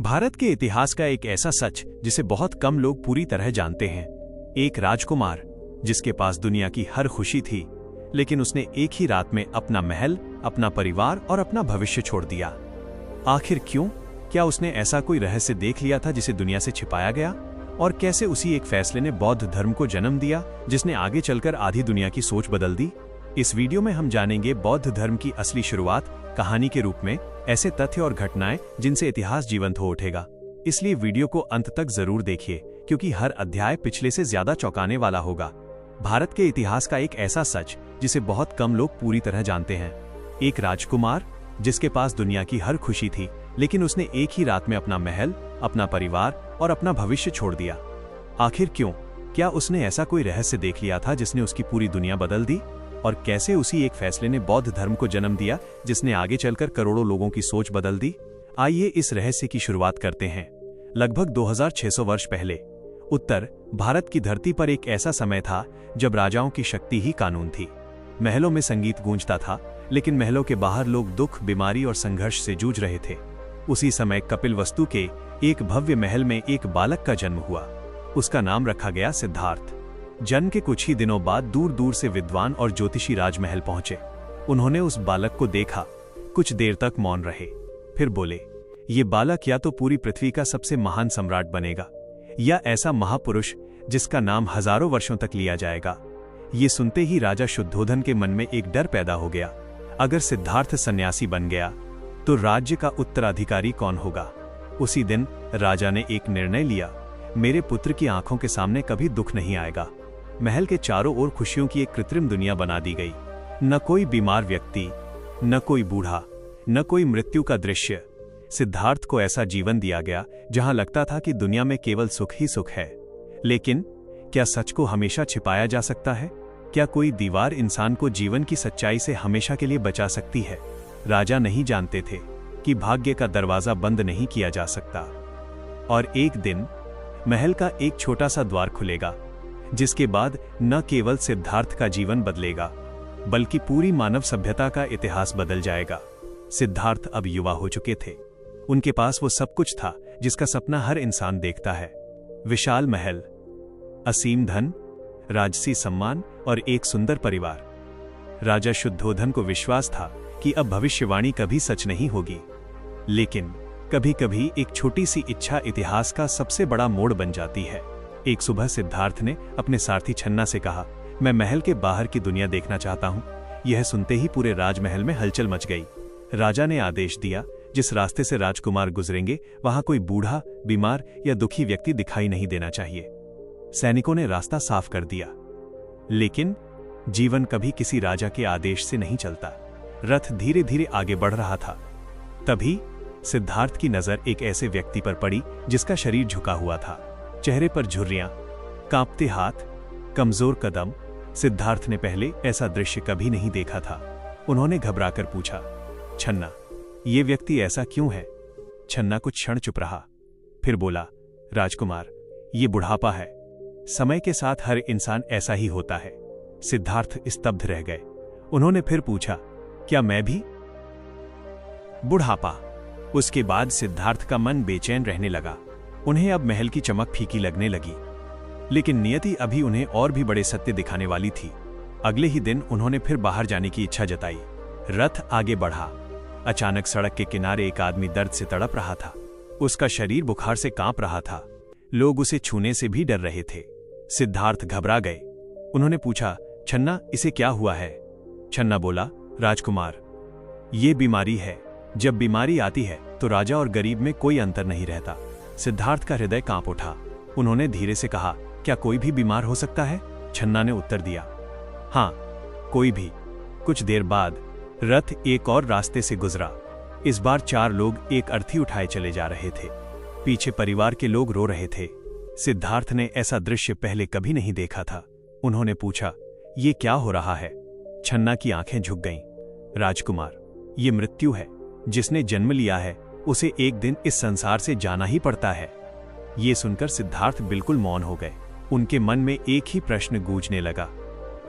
भारत के इतिहास का एक ऐसा सच जिसे बहुत कम लोग पूरी तरह जानते हैं। एक राजकुमार जिसके पास दुनिया की हर खुशी थी, लेकिन उसने एक ही रात में अपना महल, अपना परिवार और अपना भविष्य छोड़ दिया। आखिर क्यों? क्या उसने ऐसा कोई रहस्य देख लिया था जिसे दुनिया से छिपाया गया? और कैसे उसी एक फैसले ने बौद्ध धर्म को जन्म दिया जिसने आगे चलकर आधी दुनिया की सोच बदल दी? इस वीडियो में हम जानेंगे बौद्ध धर्म की असली शुरुआत कहानी के रूप में, ऐसे तथ्य और घटनाएं जिनसे इतिहास जीवंत हो उठेगा। इसलिए वीडियो को अंत तक जरूर देखिए, क्योंकि हर अध्याय पिछले से ज्यादा चौंकाने वाला होगा। भारत के इतिहास का एक ऐसा सच जिसे बहुत कम लोग पूरी तरह जानते हैं। एक राजकुमार जिसके पास दुनिया की हर खुशी थी, लेकिन उसने एक ही रात में अपना महल, अपना परिवार और अपना भविष्य छोड़ दिया। आखिर क्यों? क्या उसने ऐसा कोई रहस्य देख लिया था जिसने उसकी पूरी दुनिया बदल दी? और कैसे उसी एक फैसले ने बौद्ध धर्म को जन्म दिया जिसने आगे चलकर करोड़ों लोगों की सोच बदल दी? आइए इस रहस्य की शुरुआत करते हैं। लगभग 2600 वर्ष पहले उत्तर भारत की धरती पर एक ऐसा समय था जब राजाओं की शक्ति ही कानून थी। महलों में संगीत गूंजता था, लेकिन महलों के बाहर लोग दुख, बीमारी और संघर्ष से जूझ रहे थे। उसी समय कपिलवस्तु के एक भव्य महल में एक बालक का जन्म हुआ। उसका नाम रखा गया सिद्धार्थ। जन्म के कुछ ही दिनों बाद दूर दूर से विद्वान और ज्योतिषी राजमहल पहुंचे। उन्होंने उस बालक को देखा, कुछ देर तक मौन रहे, फिर बोले, ये बालक या तो पूरी पृथ्वी का सबसे महान सम्राट बनेगा, या ऐसा महापुरुष जिसका नाम हजारों वर्षों तक लिया जाएगा। ये सुनते ही राजा शुद्धोधन के मन में एक डर पैदा हो गया। अगर सिद्धार्थ सन्यासी बन गया तो राज्य का उत्तराधिकारी कौन होगा? उसी दिन राजा ने एक निर्णय लिया, मेरे पुत्र की आंखों के सामने कभी दुख नहीं आएगा। महल के चारों ओर खुशियों की एक कृत्रिम दुनिया बना दी गई। न कोई बीमार व्यक्ति, न कोई बूढ़ा, न कोई मृत्यु का दृश्य। सिद्धार्थ को ऐसा जीवन दिया गया जहां लगता था कि दुनिया में केवल सुख ही सुख है। लेकिन क्या सच को हमेशा छिपाया जा सकता है? क्या कोई दीवार इंसान को जीवन की सच्चाई से हमेशा के लिए बचा सकती है? राजा नहीं जानते थे कि भाग्य का दरवाजा बंद नहीं किया जा सकता, और एक दिन महल का एक छोटा सा द्वार खुलेगा, जिसके बाद न केवल सिद्धार्थ का जीवन बदलेगा, बल्कि पूरी मानव सभ्यता का इतिहास बदल जाएगा। सिद्धार्थ अब युवा हो चुके थे। उनके पास वो सब कुछ था जिसका सपना हर इंसान देखता है। विशाल महल, असीम धन, राजसी सम्मान और एक सुंदर परिवार। राजा शुद्धोधन को विश्वास था कि अब भविष्यवाणी कभी सच नहीं होगी। लेकिन कभी कभी एक छोटी सी इच्छा इतिहास का सबसे बड़ा मोड़ बन जाती है। एक सुबह सिद्धार्थ ने अपने सारथी छन्ना से कहा, मैं महल के बाहर की दुनिया देखना चाहता हूं। यह सुनते ही पूरे राजमहल में हलचल मच गई। राजा ने आदेश दिया, जिस रास्ते से राजकुमार गुजरेंगे वहां कोई बूढ़ा, बीमार या दुखी व्यक्ति दिखाई नहीं देना चाहिए। सैनिकों ने रास्ता साफ कर दिया। लेकिन जीवन कभी किसी राजा के आदेश से नहीं चलता। रथ धीरे धीरे आगे बढ़ रहा था। तभी सिद्धार्थ की नजर एक ऐसे व्यक्ति पर पड़ी जिसका शरीर झुका हुआ था, चेहरे पर झुर्रियां, कांपते हाथ, कमजोर कदम। सिद्धार्थ ने पहले ऐसा दृश्य कभी नहीं देखा था। उन्होंने घबराकर पूछा, छन्ना, ये व्यक्ति ऐसा क्यों है? छन्ना कुछ क्षण चुप रहा, फिर बोला, राजकुमार, ये बुढ़ापा है। समय के साथ हर इंसान ऐसा ही होता है। सिद्धार्थ स्तब्ध रह गए। उन्होंने फिर पूछा, क्या मैं भी? बुढ़ापा। उसके बाद सिद्धार्थ का मन बेचैन रहने लगा। उन्हें अब महल की चमक फीकी लगने लगी। लेकिन नियति अभी उन्हें और भी बड़े सत्य दिखाने वाली थी। अगले ही दिन उन्होंने फिर बाहर जाने की इच्छा जताई। रथ आगे बढ़ा। अचानक सड़क के किनारे एक आदमी दर्द से तड़प रहा था। उसका शरीर बुखार से कांप रहा था। लोग उसे छूने से भी डर रहे थे। सिद्धार्थ घबरा गए। उन्होंने पूछा, छन्ना, इसे क्या हुआ है? छन्ना बोला, राजकुमार, ये बीमारी है। जब बीमारी आती है तो राजा और गरीब में कोई अंतर नहीं रहता। सिद्धार्थ का हृदय कांप उठा। उन्होंने धीरे से कहा, क्या कोई भी बीमार हो सकता है? छन्ना ने उत्तर दिया, हाँ, कोई भी। कुछ देर बाद रथ एक और रास्ते से गुजरा। इस बार 4 लोग एक अर्थी उठाए चले जा रहे थे। पीछे परिवार के लोग रो रहे थे। सिद्धार्थ ने ऐसा दृश्य पहले कभी नहीं देखा था। उन्होंने पूछा, ये क्या हो रहा है? छन्ना की आंखें झुक गईं। राजकुमार, ये मृत्यु है। जिसने जन्म लिया है उसे एक दिन इस संसार से जाना ही पड़ता है। ये सुनकर सिद्धार्थ बिल्कुल मौन हो गए। उनके मन में एक ही प्रश्न गूंजने लगा,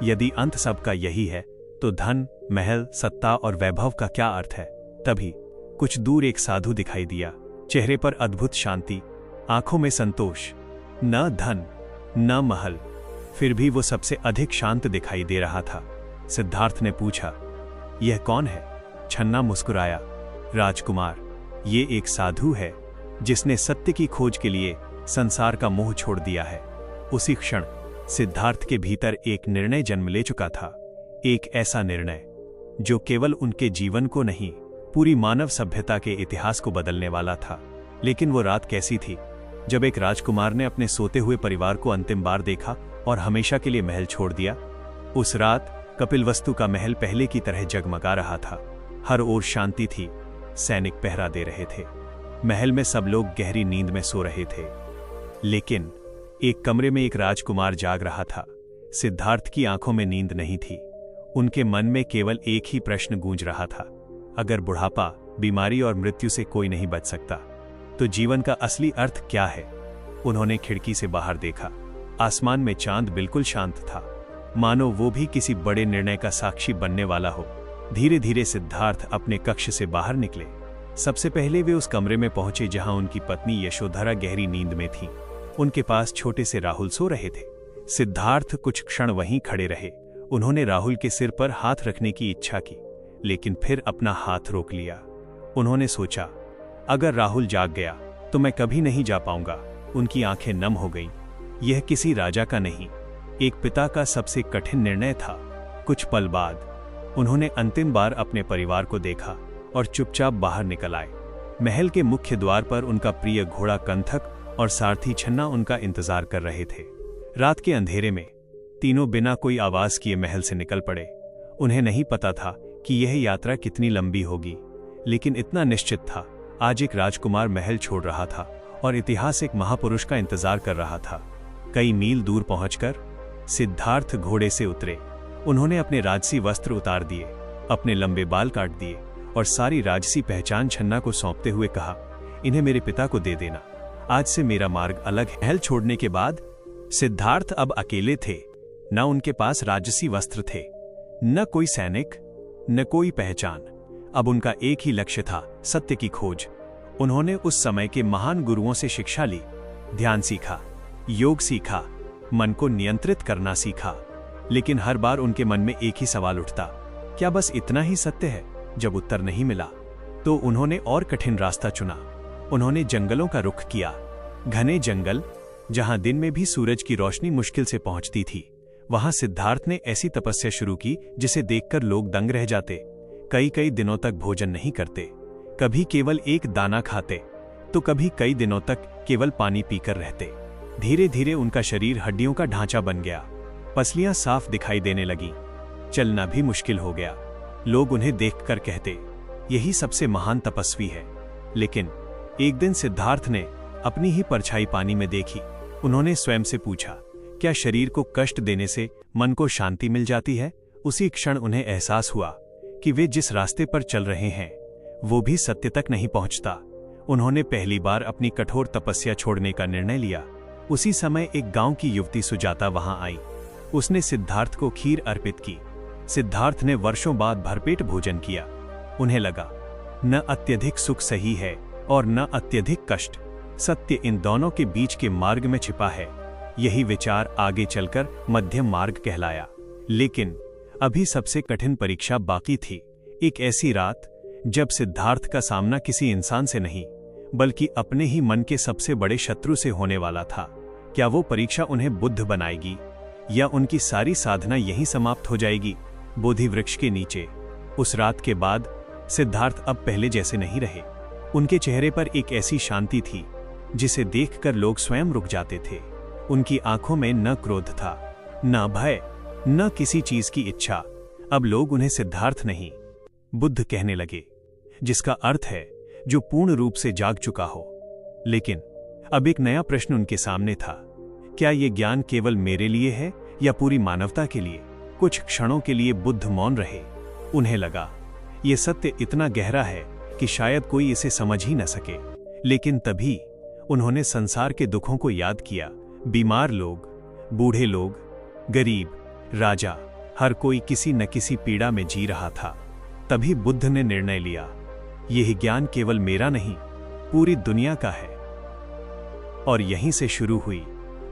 यदि अंत सबका यही है तो धन, महल, सत्ता और वैभव का क्या अर्थ है? तभी कुछ दूर एक साधु दिखाई दिया। चेहरे पर अद्भुत शांति, आंखों में संतोष। न धन न महल, फिर भी वो सबसे अधिक शांत दिखाई दे रहा था। सिद्धार्थ ने पूछा, यह कौन है? छन्ना मुस्कुराया, राजकुमार, ये एक साधु है जिसने सत्य की खोज के लिए संसार का मोह छोड़ दिया है। उसी क्षण सिद्धार्थ के भीतर एक निर्णय जन्म ले चुका था, एक ऐसा निर्णय जो केवल उनके जीवन को नहीं, पूरी मानव सभ्यता के इतिहास को बदलने वाला था। लेकिन वो रात कैसी थी जब एक राजकुमार ने अपने सोते हुए परिवार को अंतिम बार देखा और हमेशा के लिए महल छोड़ दिया। उस रात कपिलवस्तु का महल पहले की तरह जगमगा रहा था। हर ओर शांति थी, सैनिक पहरा दे रहे थे, महल में सब लोग गहरी नींद में सो रहे थे। लेकिन एक कमरे में एक राजकुमार जाग रहा था। सिद्धार्थ की आंखों में नींद नहीं थी, उनके मन में केवल एक ही प्रश्न गूंज रहा था, अगर बुढ़ापा, बीमारी और मृत्यु से कोई नहीं बच सकता तो जीवन का असली अर्थ क्या है? उन्होंने खिड़की से बाहर देखा। आसमान में चांद बिल्कुल शांत था, मानो वो भी किसी बड़े निर्णय का साक्षी बनने वाला हो। धीरे धीरे सिद्धार्थ अपने कक्ष से बाहर निकले। सबसे पहले वे उस कमरे में पहुंचे जहां उनकी पत्नी यशोधरा गहरी नींद में थी। उनके पास छोटे से राहुल सो रहे थे। सिद्धार्थ कुछ क्षण वहीं खड़े रहे। उन्होंने राहुल के सिर पर हाथ रखने की इच्छा की, लेकिन फिर अपना हाथ रोक लिया। उन्होंने सोचा, अगर राहुल जाग गया तो मैं कभी नहीं जा पाऊंगा। उनकी आंखें नम हो गईं। यह किसी राजा का नहीं, एक पिता का सबसे कठिन निर्णय था। कुछ पल बाद उन्होंने अंतिम बार अपने परिवार को देखा और चुपचाप बाहर निकल आए। महल के मुख्य द्वार पर उनका प्रिय घोड़ा कंथक और सारथी छन्ना उनका इंतजार कर रहे थे। रात के अंधेरे में तीनों बिना कोई आवाज किए महल से निकल पड़े। उन्हें नहीं पता था कि यह यात्रा कितनी लंबी होगी, लेकिन इतना निश्चित था, आज एक राजकुमार महल छोड़ रहा था और इतिहास एक महापुरुष का इंतजार कर रहा था। कई मील दूर पहुंचकर सिद्धार्थ घोड़े से उतरे। उन्होंने अपने राजसी वस्त्र उतार दिए, अपने लंबे बाल काट दिए और सारी राजसी पहचान छन्ना को सौंपते हुए कहा, इन्हें मेरे पिता को दे देना, आज से मेरा मार्ग अलग है। महल छोड़ने के बाद सिद्धार्थ अब अकेले थे। न उनके पास राजसी वस्त्र थे, न कोई सैनिक, न कोई पहचान। अब उनका एक ही लक्ष्य था, सत्य की खोज। उन्होंने उस समय के महान गुरुओं से शिक्षा ली, ध्यान सीखा, योग सीखा, मन को नियंत्रित करना सीखा। लेकिन हर बार उनके मन में एक ही सवाल उठता, क्या बस इतना ही सत्य है? जब उत्तर नहीं मिला तो उन्होंने और कठिन रास्ता चुना। उन्होंने जंगलों का रुख किया, घने जंगल जहां दिन में भी सूरज की रोशनी मुश्किल से पहुंचती थी। वहां सिद्धार्थ ने ऐसी तपस्या शुरू की जिसे देखकर लोग दंग रह जाते। कई कई दिनों तक भोजन नहीं करते, कभी केवल एक दाना खाते तो कभी कई दिनों तक केवल पानी पीकर रहते। धीरे धीरे उनका शरीर हड्डियों का ढांचा बन गया, पसलियां साफ दिखाई देने लगीं, चलना भी मुश्किल हो गया। लोग उन्हें देखकर कहते, यही सबसे महान तपस्वी है। लेकिन एक दिन सिद्धार्थ ने अपनी ही परछाई पानी में देखी। उन्होंने स्वयं से पूछा, क्या शरीर को कष्ट देने से मन को शांति मिल जाती है? उसी क्षण उन्हें एहसास हुआ कि वे जिस रास्ते पर चल रहे हैं वो भी सत्य तक नहीं पहुंचता। उन्होंने पहली बार अपनी कठोर तपस्या छोड़ने का निर्णय लिया। उसी समय एक गांव की युवती सुजाता वहां आई। उसने सिद्धार्थ को खीर अर्पित की। सिद्धार्थ ने वर्षों बाद भरपेट भोजन किया। उन्हें लगा, न अत्यधिक सुख सही है और न अत्यधिक कष्ट, सत्य इन दोनों के बीच के मार्ग में छिपा है। यही विचार आगे चलकर मध्यम मार्ग कहलाया। लेकिन अभी सबसे कठिन परीक्षा बाकी थी। एक ऐसी रात जब सिद्धार्थ का सामना किसी इंसान से नहीं बल्कि अपने ही मन के सबसे बड़े शत्रु से होने वाला था। क्या वो परीक्षा उन्हें बुद्ध बनाएगी या उनकी सारी साधना यहीं समाप्त हो जाएगी? बोधि वृक्ष के नीचे उस रात के बाद सिद्धार्थ अब पहले जैसे नहीं रहे। उनके चेहरे पर एक ऐसी शांति थी जिसे देखकर लोग स्वयं रुक जाते थे। उनकी आंखों में न क्रोध था, न भय, न किसी चीज की इच्छा। अब लोग उन्हें सिद्धार्थ नहीं, बुद्ध कहने लगे, जिसका अर्थ है जो पूर्ण रूप से जाग चुका हो। लेकिन अब एक नया प्रश्न उनके सामने था, क्या ये ज्ञान केवल मेरे लिए है या पूरी मानवता के लिए? कुछ क्षणों के लिए बुद्ध मौन रहे। उन्हें लगा, ये सत्य इतना गहरा है कि शायद कोई इसे समझ ही न सके। लेकिन तभी उन्होंने संसार के दुखों को याद किया। बीमार लोग, बूढ़े लोग, गरीब, राजा, हर कोई किसी न किसी पीड़ा में जी रहा था। तभी बुद्ध ने निर्णय लिया, यह ज्ञान केवल मेरा नहीं पूरी दुनिया का है। और यहीं से शुरू हुई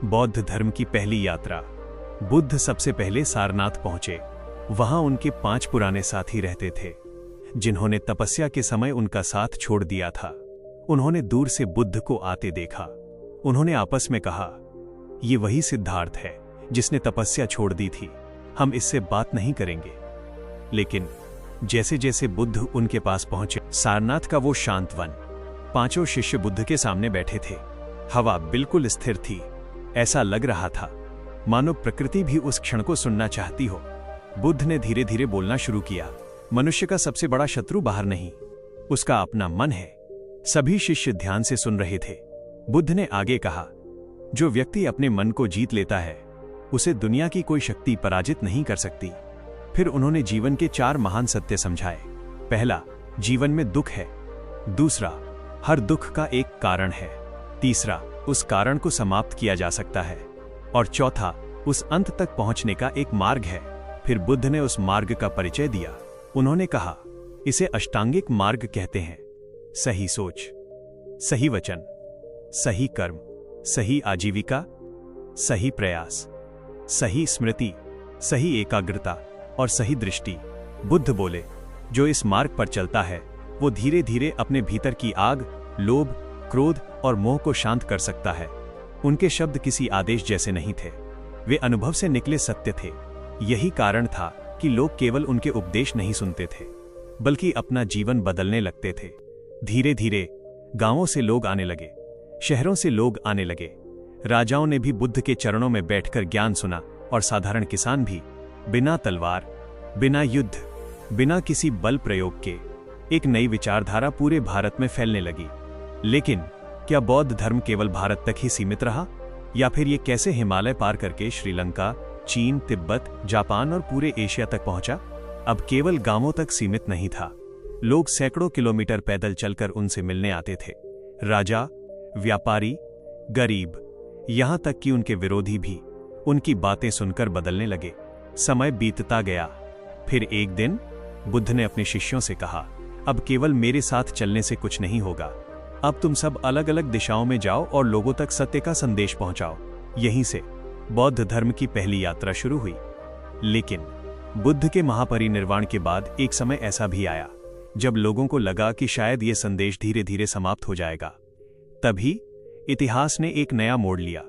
बौद्ध धर्म की पहली यात्रा। बुद्ध सबसे पहले सारनाथ पहुंचे। वहां उनके 5 पुराने साथी रहते थे, जिन्होंने तपस्या के समय उनका साथ छोड़ दिया था। उन्होंने दूर से बुद्ध को आते देखा। उन्होंने आपस में कहा, ये वही सिद्धार्थ है जिसने तपस्या छोड़ दी थी, हम इससे बात नहीं करेंगे। लेकिन जैसे जैसे बुद्ध उनके पास पहुंचे, सारनाथ का वो शांत वन, 5 शिष्य बुद्ध के सामने बैठे थे। हवा बिल्कुल स्थिर थी। ऐसा लग रहा था मानो प्रकृति भी उस क्षण को सुनना चाहती हो। बुद्ध ने धीरे धीरे बोलना शुरू किया। मनुष्य का सबसे बड़ा शत्रु बाहर नहीं, उसका अपना मन है। सभी शिष्य ध्यान से सुन रहे थे। बुद्ध ने आगे कहा, जो व्यक्ति अपने मन को जीत लेता है, उसे दुनिया की कोई शक्ति पराजित नहीं कर सकती। फिर उन्होंने जीवन के 4 महान सत्य समझाए। पहला, जीवन में दुख है। दूसरा, हर दुख का एक कारण है। तीसरा, उस कारण को समाप्त किया जा सकता है। और चौथा, उस अंत तक पहुंचने का एक मार्ग है। फिर बुद्ध ने उस मार्ग का परिचय दिया। उन्होंने कहा, इसे अष्टांगिक मार्ग कहते हैं। सही सोच, सही वचन, सही कर्म, सही आजीविका, सही प्रयास, सही स्मृति, सही एकाग्रता और सही दृष्टि। बुद्ध बोले, जो इस मार्ग पर चलता है वो धीरे धीरे अपने भीतर की आग, लोभ, क्रोध और मोह को शांत कर सकता है। उनके शब्द किसी आदेश जैसे नहीं थे, वे अनुभव से निकले सत्य थे। यही कारण था कि लोग केवल उनके उपदेश नहीं सुनते थे, बल्कि अपना जीवन बदलने लगते थे। धीरे धीरे गांवों से लोग आने लगे, शहरों से लोग आने लगे। राजाओं ने भी बुद्ध के चरणों में बैठकर ज्ञान सुना और साधारण किसान भी, बिना तलवार, बिना युद्ध, बिना किसी बल प्रयोग के एक नई विचारधारा पूरे भारत में फैलने लगी। लेकिन क्या बौद्ध धर्म केवल भारत तक ही सीमित रहा, या फिर ये कैसे हिमालय पार करके श्रीलंका, चीन, तिब्बत, जापान और पूरे एशिया तक पहुंचा? अब केवल गांवों तक सीमित नहीं था। लोग सैकड़ों किलोमीटर पैदल चलकर उनसे मिलने आते थे। राजा, व्यापारी, गरीब, यहां तक कि उनके विरोधी भी उनकी बातें सुनकर बदलने लगे। समय बीतता गया। फिर एक दिन बुद्ध ने अपने शिष्यों से कहा, अब केवल मेरे साथ चलने से कुछ नहीं होगा। अब तुम सब अलग अलग दिशाओं में जाओ और लोगों तक सत्य का संदेश पहुंचाओ। यहीं से बौद्ध धर्म की पहली यात्रा शुरू हुई। लेकिन बुद्ध के महापरिनिर्वाण के बाद एक समय ऐसा भी आया जब लोगों को लगा कि शायद ये संदेश धीरे धीरे समाप्त हो जाएगा। तभी इतिहास ने एक नया मोड़ लिया।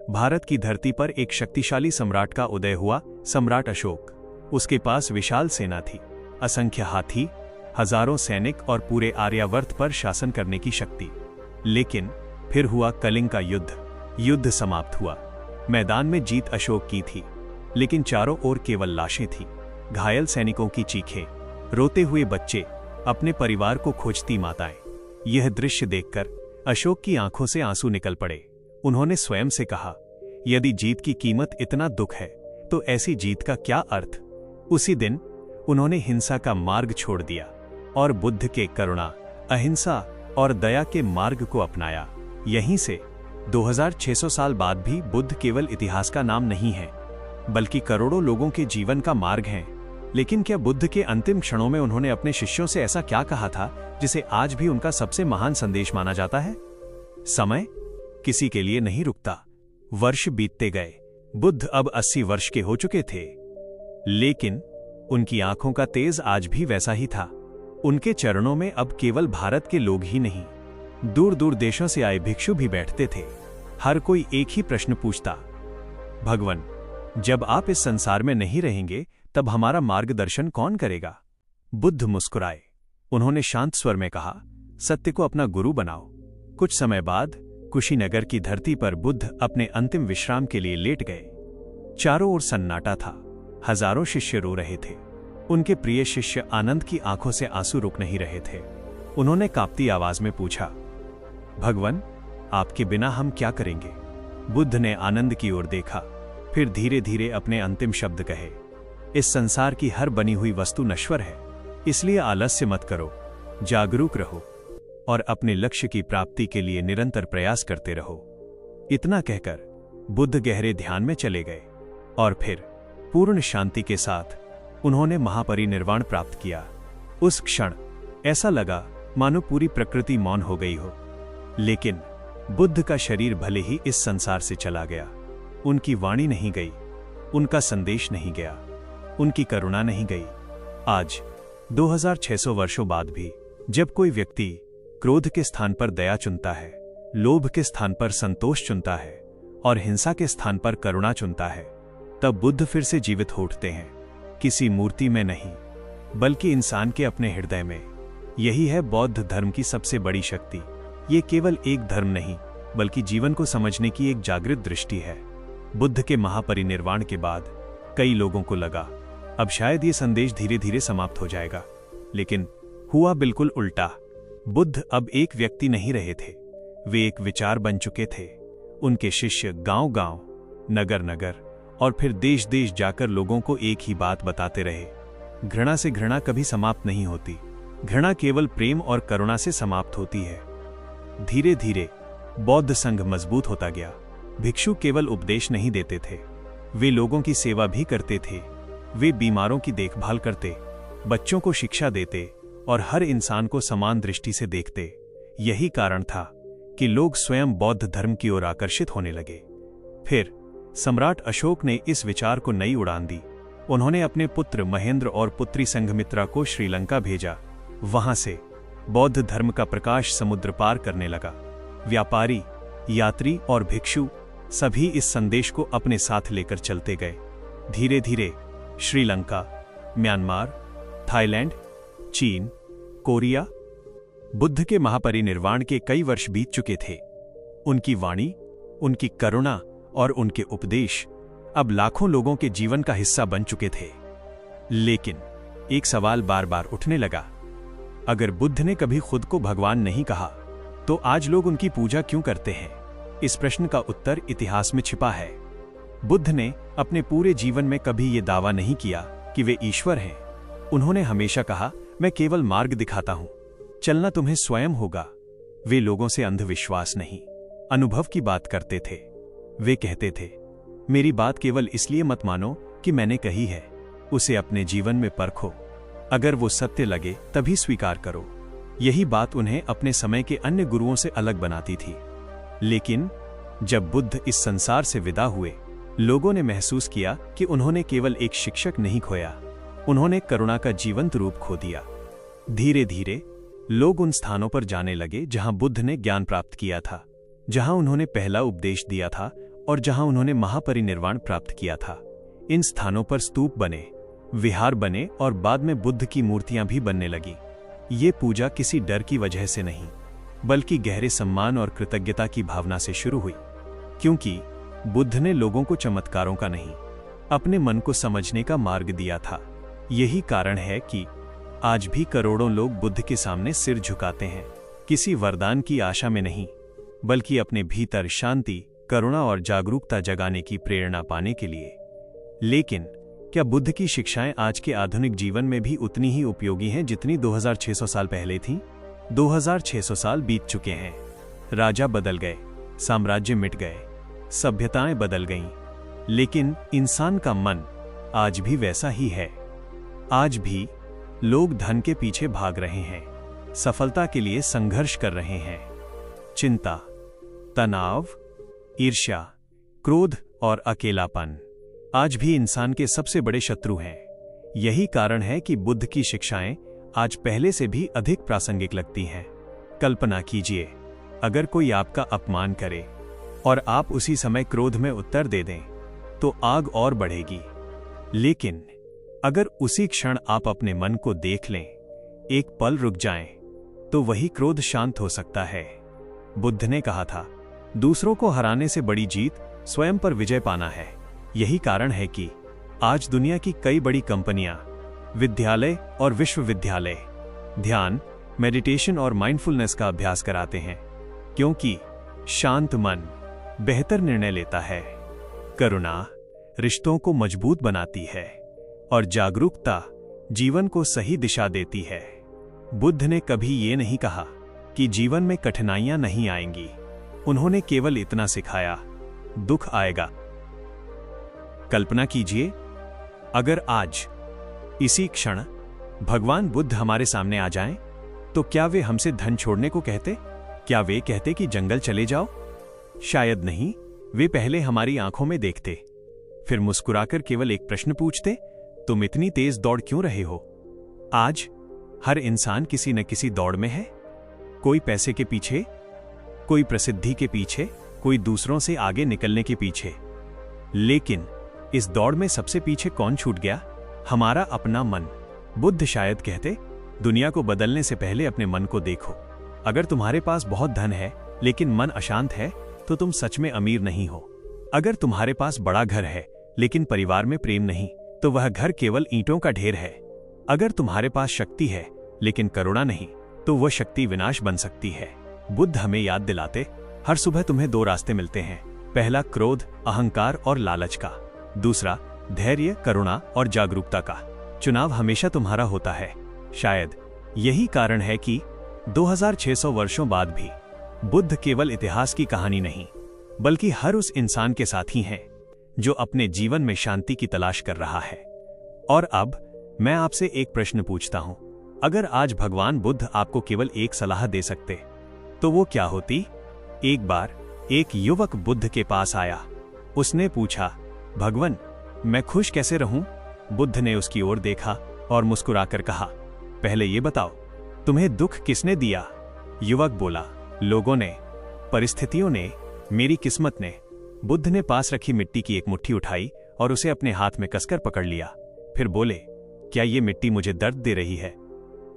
भारत की धरती पर एक शक्तिशाली सम्राट का उदय हुआ, सम्राट अशोक। उसके पास विशाल सेना थी, असंख्य हाथी, हजारों सैनिक और पूरे आर्यावर्त पर शासन करने की शक्ति। लेकिन फिर हुआ कलिंग का युद्ध। युद्ध समाप्त हुआ। मैदान में जीत अशोक की थी, लेकिन चारों ओर केवल लाशें थीं, घायल सैनिकों की चीखें, रोते हुए बच्चे, अपने परिवार को खोजती माताएं। यह दृश्य देखकर अशोक की आंखों से आंसू निकल पड़े। उन्होंने स्वयं से कहा, यदि जीत की कीमत इतना दुख है तो ऐसी जीत का क्या अर्थ। उसी दिन उन्होंने हिंसा का मार्ग छोड़ दिया और बुद्ध के करुणा, अहिंसा और दया के मार्ग को अपनाया। यहीं से 2600 साल बाद भी बुद्ध केवल इतिहास का नाम नहीं है, बल्कि करोड़ों लोगों के जीवन का मार्ग है। लेकिन क्या बुद्ध के अंतिम क्षणों में उन्होंने अपने शिष्यों से ऐसा क्या कहा था जिसे आज भी उनका सबसे महान संदेश माना जाता है? समय किसी के लिए नहीं रुकता। वर्ष बीतते गए। बुद्ध अब 80 वर्ष के हो चुके थे, लेकिन उनकी आंखों का तेज आज भी वैसा ही था। उनके चरणों में अब केवल भारत के लोग ही नहीं, दूर दूर देशों से आए भिक्षु भी बैठते थे। हर कोई एक ही प्रश्न पूछता, भगवान, जब आप इस संसार में नहीं रहेंगे तब हमारा मार्गदर्शन कौन करेगा? बुद्ध मुस्कुराए। उन्होंने शांत स्वर में कहा, सत्य को अपना गुरु बनाओ। कुछ समय बाद कुशीनगर की धरती पर बुद्ध अपने अंतिम विश्राम के लिए लेट गए। चारों ओर सन्नाटा था। हजारों शिष्य रो रहे थे। उनके प्रिय शिष्य आनंद की आंखों से आंसू रुक नहीं रहे थे। उन्होंने कांपती आवाज में पूछा, भगवान, आपके बिना हम क्या करेंगे? बुद्ध ने आनंद की ओर देखा, फिर धीरे धीरे अपने अंतिम शब्द कहे, इस संसार की हर बनी हुई वस्तु नश्वर है, इसलिए आलस्य मत करो, जागरूक रहो और अपने लक्ष्य की प्राप्ति के लिए निरंतर प्रयास करते रहो। इतना कहकर बुद्ध गहरे ध्यान में चले गए और फिर पूर्ण शांति के साथ उन्होंने महापरिनिर्वाण प्राप्त किया। उस क्षण ऐसा लगा मानो पूरी प्रकृति मौन हो गई हो। लेकिन बुद्ध का शरीर भले ही इस संसार से चला गया, उनकी वाणी नहीं गई, उनका संदेश नहीं गया, उनकी करुणा नहीं गई। आज 2600 वर्षों बाद भी जब कोई व्यक्ति क्रोध के स्थान पर दया चुनता है, लोभ के स्थान पर संतोष चुनता है और हिंसा के स्थान पर करुणा चुनता है, तब बुद्ध फिर से जीवित हो उठते हैं, किसी मूर्ति में नहीं बल्कि इंसान के अपने हृदय में। यही है बौद्ध धर्म की सबसे बड़ी शक्ति। ये केवल एक धर्म नहीं बल्कि जीवन को समझने की एक जागृत दृष्टि है। बुद्ध के महापरिनिर्वाण के बाद कई लोगों को लगा अब शायद ये संदेश धीरे धीरे समाप्त हो जाएगा, लेकिन हुआ बिल्कुल उल्टा। बुद्ध अब एक व्यक्ति नहीं रहे थे, वे एक विचार बन चुके थे। उनके शिष्य गांव-गांव, नगर-नगर और फिर देश-देश जाकर लोगों को एक ही बात बताते रहे, घृणा से घृणा कभी समाप्त नहीं होती, घृणा केवल प्रेम और करुणा से समाप्त होती है। धीरे धीरे बौद्ध संघ मजबूत होता गया। भिक्षु केवल उपदेश नहीं देते थे, वे लोगों की सेवा भी करते थे। वे बीमारों की देखभाल करते, बच्चों को शिक्षा देते और हर इंसान को समान दृष्टि से देखते। यही कारण था कि लोग स्वयं बौद्ध धर्म की ओर आकर्षित होने लगे। फिर सम्राट अशोक ने इस विचार को नई उड़ान दी। उन्होंने अपने पुत्र महेंद्र और पुत्री संघमित्रा को श्रीलंका भेजा। वहां से बौद्ध धर्म का प्रकाश समुद्र पार करने लगा। व्यापारी, यात्री और भिक्षु सभी इस संदेश को अपने साथ लेकर चलते गए। धीरे धीरे श्रीलंका, म्यांमार, थाईलैंड, चीन, कोरिया, बुद्ध के महापरिनिर्वाण के कई वर्ष बीत चुके थे। उनकी वाणी, उनकी करुणा और उनके उपदेश अब लाखों लोगों के जीवन का हिस्सा बन चुके थे। लेकिन एक सवाल बार बार उठने लगा, अगर बुद्ध ने कभी खुद को भगवान नहीं कहा तो आज लोग उनकी पूजा क्यों करते हैं? इस प्रश्न का उत्तर इतिहास में छिपा है। बुद्ध ने अपने पूरे जीवन में कभी ये दावा नहीं किया कि वे ईश्वर हैं। उन्होंने हमेशा कहा, मैं केवल मार्ग दिखाता हूं, चलना तुम्हें स्वयं होगा। वे लोगों से अंधविश्वास नहीं, अनुभव की बात करते थे। वे कहते थे, मेरी बात केवल इसलिए मत मानो कि मैंने कही है, उसे अपने जीवन में परखो। अगर वो सत्य लगे तभी स्वीकार करो। यही बात उन्हें अपने समय के अन्य गुरुओं से अलग बनाती थी। लेकिन जब बुद्ध इस संसार से विदा हुए, लोगों ने महसूस किया कि उन्होंने केवल एक शिक्षक नहीं खोया, उन्होंने करुणा का जीवंत रूप खो दिया। धीरे धीरे लोग उन स्थानों पर जाने लगे जहां बुद्ध ने ज्ञान प्राप्त किया था, जहां उन्होंने पहला उपदेश दिया था और जहां उन्होंने महापरिनिर्वाण प्राप्त किया था। इन स्थानों पर स्तूप बने, विहार बने और बाद में बुद्ध की मूर्तियां भी बनने लगी। ये पूजा किसी डर की वजह से नहीं बल्कि गहरे सम्मान और कृतज्ञता की भावना से शुरू हुई, क्योंकि बुद्ध ने लोगों को चमत्कारों का नहीं, अपने मन को समझने का मार्ग दिया था। यही कारण है कि आज भी करोड़ों लोग बुद्ध के सामने सिर झुकाते हैं, किसी वरदान की आशा में नहीं बल्कि अपने भीतर शांति, करुणा और जागरूकता जगाने की प्रेरणा पाने के लिए। लेकिन क्या बुद्ध की शिक्षाएं आज के आधुनिक जीवन में भी उतनी ही उपयोगी हैं जितनी 2600 साल पहले थीं? 2600 साल बीत चुके हैं। राजा बदल गए, साम्राज्य मिट गए, सभ्यताएं बदल गईं, लेकिन इंसान का मन आज भी वैसा ही है। आज भी लोग धन के पीछे भाग रहे हैं, सफलता के लिए संघर्ष कर रहे हैं। चिंता, तनाव, ईर्ष्या, क्रोध और अकेलापन आज भी इंसान के सबसे बड़े शत्रु हैं। यही कारण है कि बुद्ध की शिक्षाएं आज पहले से भी अधिक प्रासंगिक लगती हैं। कल्पना कीजिए, अगर कोई आपका अपमान करे और आप उसी समय क्रोध में उत्तर दे दें, तो आग और बढ़ेगी। लेकिन अगर उसी क्षण आप अपने मन को देख लें, एक पल रुक जाएं, तो वही क्रोध शांत हो सकता है। बुद्ध ने कहा था, दूसरों को हराने से बड़ी जीत स्वयं पर विजय पाना है। यही कारण है कि आज दुनिया की कई बड़ी कंपनियां, विद्यालय और विश्वविद्यालय ध्यान, मेडिटेशन और माइंडफुलनेस का अभ्यास कराते हैं, क्योंकि शांत मन बेहतर निर्णय लेता है, करुणा रिश्तों को मजबूत बनाती है और जागरूकता जीवन को सही दिशा देती है। बुद्ध ने कभी ये नहीं कहा कि जीवन में कठिनाइयां नहीं आएंगी। उन्होंने केवल इतना सिखाया, दुख आएगा। कल्पना कीजिए, अगर आज इसी क्षण भगवान बुद्ध हमारे सामने आ जाएं, तो क्या वे हमसे धन छोड़ने को कहते? क्या वे कहते कि जंगल चले जाओ? शायद नहीं। वे पहले हमारी आंखों में देखते, फिर मुस्कुराकर केवल एक प्रश्न पूछते, तुम इतनी तेज दौड़ क्यों रहे हो? आज हर इंसान किसी न किसी दौड़ में है। कोई पैसे के पीछे, कोई प्रसिद्धि के पीछे, कोई दूसरों से आगे निकलने के पीछे। लेकिन इस दौड़ में सबसे पीछे कौन छूट गया? हमारा अपना मन। बुद्ध शायद कहते, दुनिया को बदलने से पहले अपने मन को देखो। अगर तुम्हारे पास बहुत धन है लेकिन मन अशांत है तो तुम सच में अमीर नहीं हो। अगर तुम्हारे पास बड़ा घर है लेकिन परिवार में प्रेम नहीं तो वह घर केवल ईंटों का ढेर है। अगर तुम्हारे पास शक्ति है लेकिन करुणा नहीं तो वह शक्ति विनाश बन सकती है। बुद्ध हमें याद दिलाते, हर सुबह तुम्हें दो रास्ते मिलते हैं। पहला क्रोध, अहंकार और लालच का, दूसरा धैर्य, करुणा और जागरूकता का। चुनाव हमेशा तुम्हारा होता है। शायद यही कारण है कि 2600 वर्षों बाद भी बुद्ध केवल इतिहास की कहानी नहीं बल्कि हर उस इंसान के साथी हैं जो अपने जीवन में शांति की तलाश कर रहा है। और अब मैं आपसे एक प्रश्न पूछता हूं, अगर आज भगवान बुद्ध आपको केवल एक सलाह दे सकते तो वो क्या होती? एक बार एक युवक बुद्ध के पास आया। उसने पूछा, भगवान, मैं खुश कैसे रहूं? बुद्ध ने उसकी ओर देखा और मुस्कुराकर कहा, पहले ये बताओ, तुम्हें दुख किसने दिया? युवक बोला, लोगों ने, परिस्थितियों ने, मेरी किस्मत ने। बुद्ध ने पास रखी मिट्टी की एक मुट्ठी उठाई और उसे अपने हाथ में कसकर पकड़ लिया। फिर बोले, क्या ये मिट्टी मुझे दर्द दे रही है?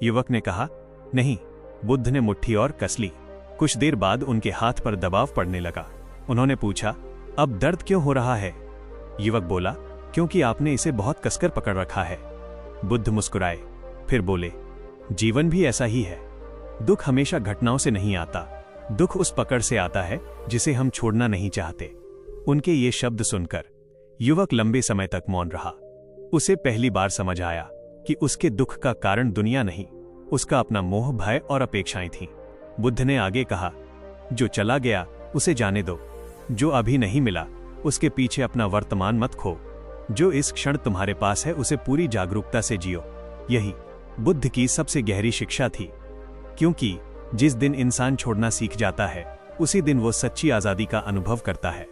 युवक ने कहा, नहीं। बुद्ध ने मुट्ठी और कस ली। कुछ देर बाद उनके हाथ पर दबाव पड़ने लगा। उन्होंने पूछा, अब दर्द क्यों हो रहा है? युवक बोला, क्योंकि आपने इसे बहुत कसकर पकड़ रखा है। बुद्ध मुस्कुराए, फिर बोले, जीवन भी ऐसा ही है। दुख हमेशा घटनाओं से नहीं आता, दुख उस पकड़ से आता है जिसे हम छोड़ना नहीं चाहते। उनके ये शब्द सुनकर युवक लंबे समय तक मौन रहा। उसे पहली बार समझ आया कि उसके दुख का कारण दुनिया नहीं, उसका अपना मोह, भय और अपेक्षाएं थीं। बुद्ध ने आगे कहा, जो चला गया उसे जाने दो, जो अभी नहीं मिला उसके पीछे अपना वर्तमान मत खो, जो इस क्षण तुम्हारे पास है उसे पूरी जागरूकता से जियो। यही बुद्ध की सबसे गहरी शिक्षा थी, क्योंकि जिस दिन इंसान छोड़ना सीख जाता है उसी दिन वो सच्ची आजादी का अनुभव करता है।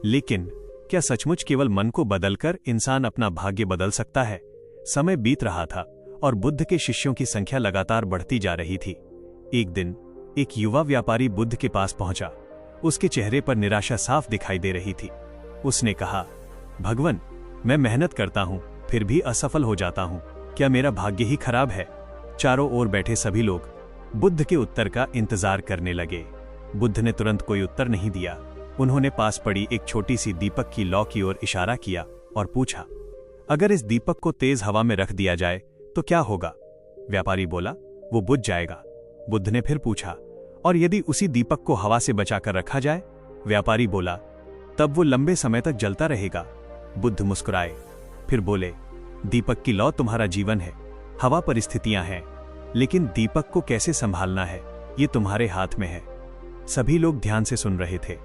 लेकिन क्या सचमुच केवल मन को बदलकर इंसान अपना भाग्य बदल सकता है? समय बीत रहा था और बुद्ध के शिष्यों की संख्या लगातार बढ़ती जा रही थी। एक दिन एक युवा व्यापारी बुद्ध के पास पहुंचा। उसके चेहरे पर निराशा साफ दिखाई दे रही थी। उसने कहा, भगवान, मैं मेहनत करता हूं फिर भी असफल हो जाता हूं। क्या मेरा भाग्य ही खराब है? चारों ओर बैठे सभी लोग बुद्ध के उत्तर का इंतजार करने लगे। बुद्ध ने तुरंत कोई उत्तर नहीं दिया। उन्होंने पास पड़ी एक छोटी सी दीपक की लौ की ओर इशारा किया और पूछा, अगर इस दीपक को तेज हवा में रख दिया जाए तो क्या होगा? व्यापारी बोला, वो बुझ जाएगा। बुद्ध ने फिर पूछा, और यदि उसी दीपक को हवा से बचाकर रखा जाए? व्यापारी बोला, तब वो लंबे समय तक जलता रहेगा। बुद्ध मुस्कुराए, फिर बोले, दीपक की लौ तुम्हारा जीवन है, हवा परिस्थितियां हैं, लेकिन दीपक को कैसे संभालना है ये तुम्हारे हाथ में है। सभी लोग ध्यान से सुन रहे थे।